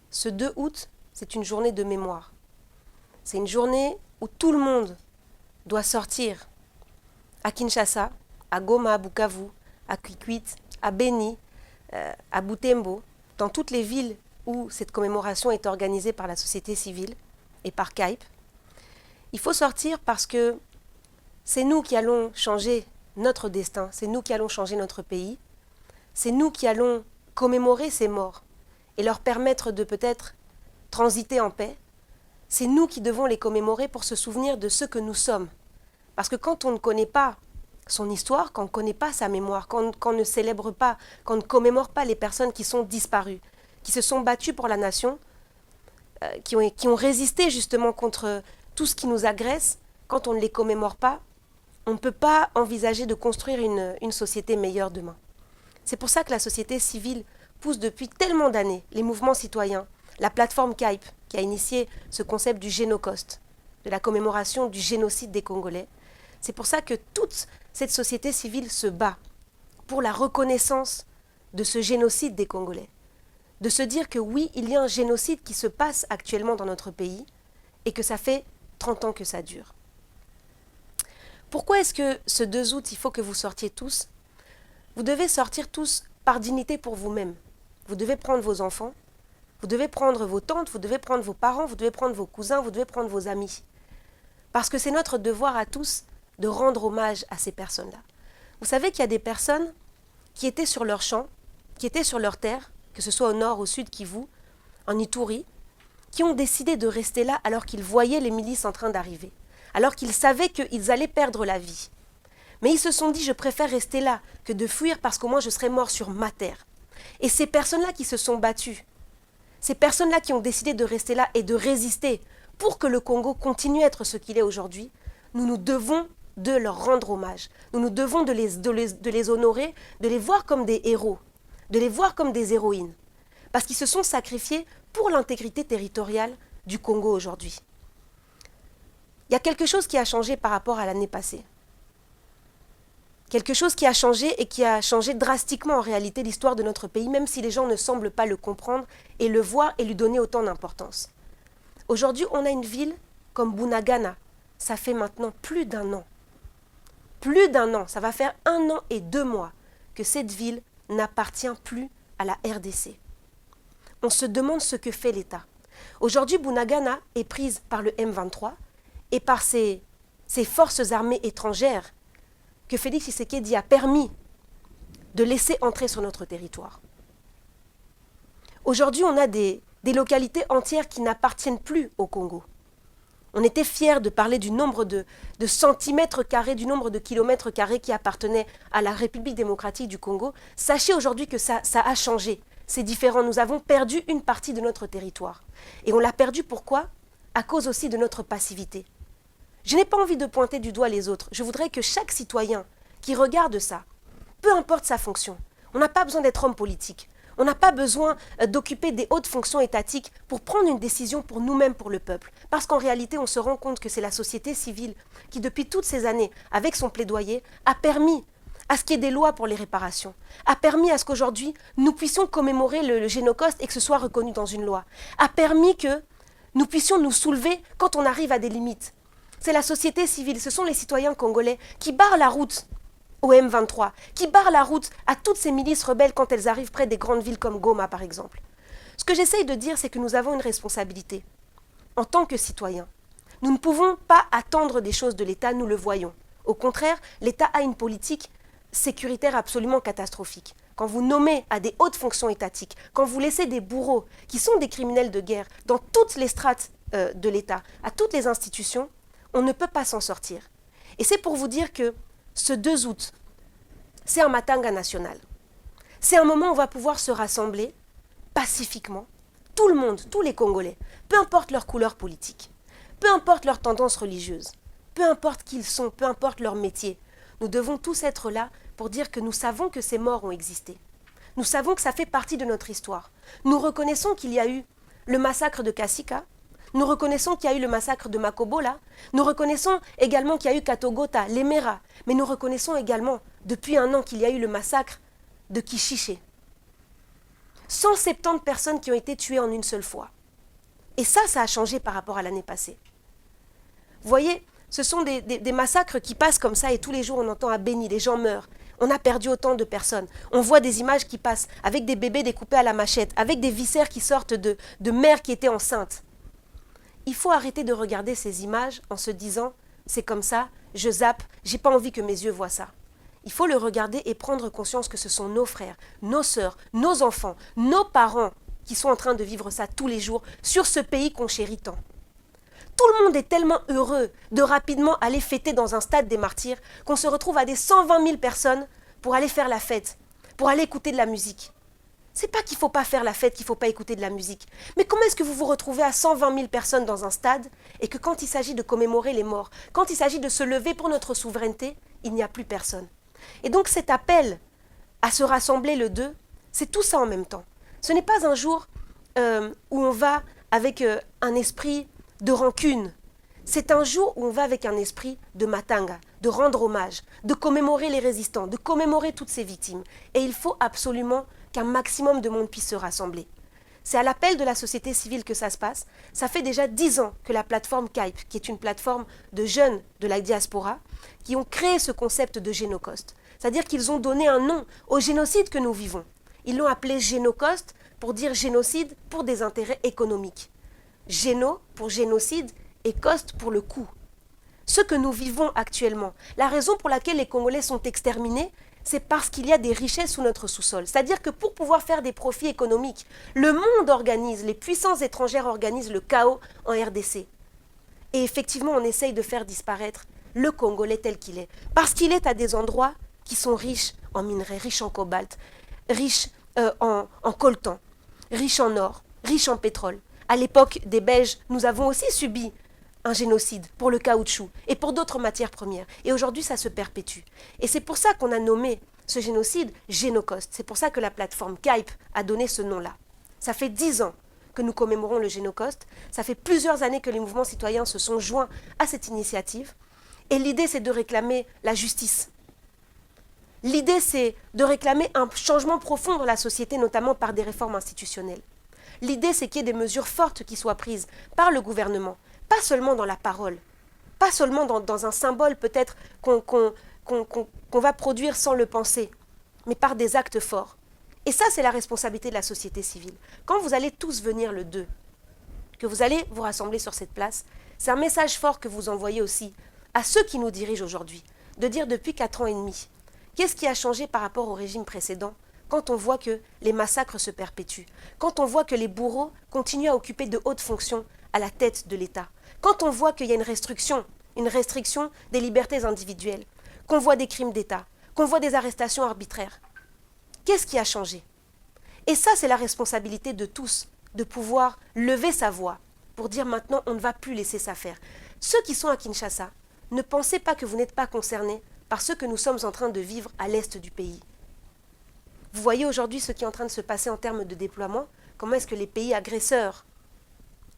Ce 2 août, c'est une journée de mémoire. C'est une journée où tout le monde doit sortir à Kinshasa, à Goma, à Bukavu, à Kikwit, à Beni, à Butembo, dans toutes les villes où cette commémoration est organisée par la société civile et par CAIP. Il faut sortir parce que c'est nous qui allons changer notre destin, c'est nous qui allons changer notre pays, c'est nous qui allons commémorer ces morts et leur permettre de peut-être transiter en paix. C'est nous qui devons les commémorer pour se souvenir de ce que nous sommes. Parce que quand on ne connaît pas son histoire, quand on ne connaît pas sa mémoire, quand on ne célèbre pas, quand on ne commémore pas les personnes qui sont disparues, qui se sont battues pour la nation, qui ont résisté justement contre tout ce qui nous agresse, quand on ne les commémore pas, on ne peut pas envisager de construire une société meilleure demain. C'est pour ça que la société civile pousse depuis tellement d'années les mouvements citoyens, la plateforme CAIP qui a initié ce concept du Génocoste, de la commémoration du génocide des Congolais. C'est pour ça que toute cette société civile se bat pour la reconnaissance de ce génocide des Congolais. De se dire que oui, il y a un génocide qui se passe actuellement dans notre pays et que ça fait 30 ans que ça dure. Pourquoi est-ce que ce 2 août, il faut que vous sortiez tous? Vous devez sortir tous par dignité pour vous-même. Vous devez prendre vos enfants, vous devez prendre vos tantes, vous devez prendre vos parents, vous devez prendre vos cousins, vous devez prendre vos amis. Parce que c'est notre devoir à tous de rendre hommage à ces personnes-là. Vous savez qu'il y a des personnes qui étaient sur leur champ, qui étaient sur leur terre, que ce soit au nord, au sud, Kivu, en Ituri, qui ont décidé de rester là alors qu'ils voyaient les milices en train d'arriver, alors qu'ils savaient qu'ils allaient perdre la vie. Mais ils se sont dit, je préfère rester là que de fuir parce qu'au moins je serai mort sur ma terre. Et ces personnes-là qui se sont battues, ces personnes-là qui ont décidé de rester là et de résister pour que le Congo continue à être ce qu'il est aujourd'hui, nous devons de leur rendre hommage. Nous devons de les honorer, de les voir comme des héros, de les voir comme des héroïnes. Parce qu'ils se sont sacrifiés pour l'intégrité territoriale du Congo aujourd'hui. Il y a quelque chose qui a changé par rapport à l'année passée. Quelque chose qui a changé et qui a changé drastiquement en réalité l'histoire de notre pays, même si les gens ne semblent pas le comprendre et le voir et lui donner autant d'importance. Aujourd'hui, on a une ville comme Bunagana. Ça fait maintenant plus d'1 an. Plus d'1 an, ça va faire 1 an et 2 mois que cette ville n'appartient plus à la RDC. On se demande ce que fait l'État. Aujourd'hui, Bunagana est prise par le M23 et par ces forces armées étrangères que Félix Tshisekedi a permis de laisser entrer sur notre territoire. Aujourd'hui, on a des localités entières qui n'appartiennent plus au Congo. On était fiers de parler du nombre de centimètres carrés, du nombre de kilomètres carrés qui appartenaient à la République démocratique du Congo. Sachez aujourd'hui que ça a changé. C'est différent. Nous avons perdu une partie de notre territoire. Et on l'a perdu pourquoi? À cause aussi de notre passivité. Je n'ai pas envie de pointer du doigt les autres. Je voudrais que chaque citoyen qui regarde ça, peu importe sa fonction, on n'a pas besoin d'être homme politique, on n'a pas besoin d'occuper des hautes fonctions étatiques pour prendre une décision pour nous-mêmes, pour le peuple. Parce qu'en réalité, on se rend compte que c'est la société civile qui, depuis toutes ces années, avec son plaidoyer, a permis à ce qu'il y ait des lois pour les réparations, a permis à ce qu'aujourd'hui, nous puissions commémorer le Génocoste et que ce soit reconnu dans une loi, a permis que nous puissions nous soulever quand on arrive à des limites. C'est la société civile, ce sont les citoyens congolais qui barrent la route au M23, qui barrent la route à toutes ces milices rebelles quand elles arrivent près des grandes villes comme Goma par exemple. Ce que j'essaye de dire, c'est que nous avons une responsabilité en tant que citoyens. Nous ne pouvons pas attendre des choses de l'État, nous le voyons. Au contraire, l'État a une politique sécuritaire absolument catastrophique. Quand vous nommez à des hautes fonctions étatiques, quand vous laissez des bourreaux qui sont des criminels de guerre dans toutes les strates de l'État, à toutes les institutions, on ne peut pas s'en sortir. Et c'est pour vous dire que ce 2 août, c'est un matanga national. C'est un moment où on va pouvoir se rassembler pacifiquement, tout le monde, tous les Congolais, peu importe leur couleur politique, peu importe leur tendance religieuse, peu importe qui ils sont, peu importe leur métier. Nous devons tous être là pour dire que nous savons que ces morts ont existé. Nous savons que ça fait partie de notre histoire. Nous reconnaissons qu'il y a eu le massacre de Kasika. Nous reconnaissons qu'il y a eu le massacre de Makobola. Nous reconnaissons également qu'il y a eu Katogota, Lemera. Mais nous reconnaissons également, depuis 1 an, qu'il y a eu le massacre de Kishiché. 170 personnes qui ont été tuées en une seule fois. Et ça a changé par rapport à l'année passée. Vous voyez, ce sont des massacres qui passent comme ça et tous les jours on entend à Beni, les gens meurent. On a perdu autant de personnes. On voit des images qui passent avec des bébés découpés à la machette, avec des viscères qui sortent de mères qui étaient enceintes. Il faut arrêter de regarder ces images en se disant « c'est comme ça, je zappe, j'ai pas envie que mes yeux voient ça ». Il faut le regarder et prendre conscience que ce sont nos frères, nos sœurs, nos enfants, nos parents qui sont en train de vivre ça tous les jours sur ce pays qu'on chérit tant. Tout le monde est tellement heureux de rapidement aller fêter dans un stade des martyrs qu'on se retrouve à des 120 000 personnes pour aller faire la fête, pour aller écouter de la musique. C'est pas qu'il ne faut pas faire la fête, qu'il ne faut pas écouter de la musique. Mais comment est-ce que vous vous retrouvez à 120 000 personnes dans un stade et que quand il s'agit de commémorer les morts, quand il s'agit de se lever pour notre souveraineté, il n'y a plus personne. Et donc cet appel à se rassembler le 2, c'est tout ça en même temps. Ce n'est pas un jour où on va avec un esprit de rancune. C'est un jour où on va avec un esprit de matanga, de rendre hommage, de commémorer les résistants, de commémorer toutes ces victimes. Et il faut absolument qu'un maximum de monde puisse se rassembler. C'est à l'appel de la société civile que ça se passe. Ça fait déjà 10 ans que la plateforme KYPE, qui est une plateforme de jeunes de la diaspora, qui ont créé ce concept de génocide. C'est-à-dire qu'ils ont donné un nom au génocide que nous vivons. Ils l'ont appelé génocide pour dire génocide pour des intérêts économiques. Géno pour génocide et cost pour le coût. Ce que nous vivons actuellement, la raison pour laquelle les Congolais sont exterminés, c'est parce qu'il y a des richesses sous notre sous-sol. C'est-à-dire que pour pouvoir faire des profits économiques, le monde organise, les puissances étrangères organisent le chaos en RDC. Et effectivement, on essaye de faire disparaître le Congolais tel qu'il est. Parce qu'il est à des endroits qui sont riches en minerais, riches en cobalt, riches en coltan, riches en or, riches en pétrole. À l'époque des Belges, nous avons aussi subi un génocide pour le caoutchouc et pour d'autres matières premières. Et aujourd'hui, ça se perpétue. Et c'est pour ça qu'on a nommé ce génocide Génocost. C'est pour ça que la plateforme KYPE a donné ce nom-là. Ça fait 10 ans que nous commémorons le Génocost. Ça fait plusieurs années que les mouvements citoyens se sont joints à cette initiative. Et l'idée, c'est de réclamer la justice. L'idée, c'est de réclamer un changement profond dans la société, notamment par des réformes institutionnelles. L'idée, c'est qu'il y ait des mesures fortes qui soient prises par le gouvernement, pas seulement dans la parole, pas seulement dans un symbole peut-être qu'on va produire sans le penser, mais par des actes forts. Et ça, c'est la responsabilité de la société civile. Quand vous allez tous venir le 2, que vous allez vous rassembler sur cette place, c'est un message fort que vous envoyez aussi à ceux qui nous dirigent aujourd'hui, de dire depuis 4 ans et demi, qu'est-ce qui a changé par rapport au régime précédent quand on voit que les massacres se perpétuent, quand on voit que les bourreaux continuent à occuper de hautes fonctions à la tête de l'État, quand on voit qu'il y a une restriction des libertés individuelles, qu'on voit des crimes d'État, qu'on voit des arrestations arbitraires. Qu'est-ce qui a changé? Et ça, c'est la responsabilité de tous, de pouvoir lever sa voix pour dire maintenant, on ne va plus laisser ça faire. Ceux qui sont à Kinshasa, ne pensez pas que vous n'êtes pas concernés par ce que nous sommes en train de vivre à l'est du pays. Vous voyez aujourd'hui ce qui est en train de se passer en termes de déploiement, comment est-ce que les pays agresseurs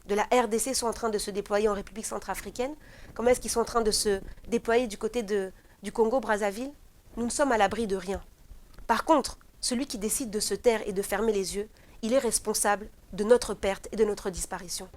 de la RDC sont en train de se déployer en République centrafricaine, comment est-ce qu'ils sont en train de se déployer du côté du Congo-Brazzaville. Nous ne sommes à l'abri de rien. Par contre, celui qui décide de se taire et de fermer les yeux, il est responsable de notre perte et de notre disparition.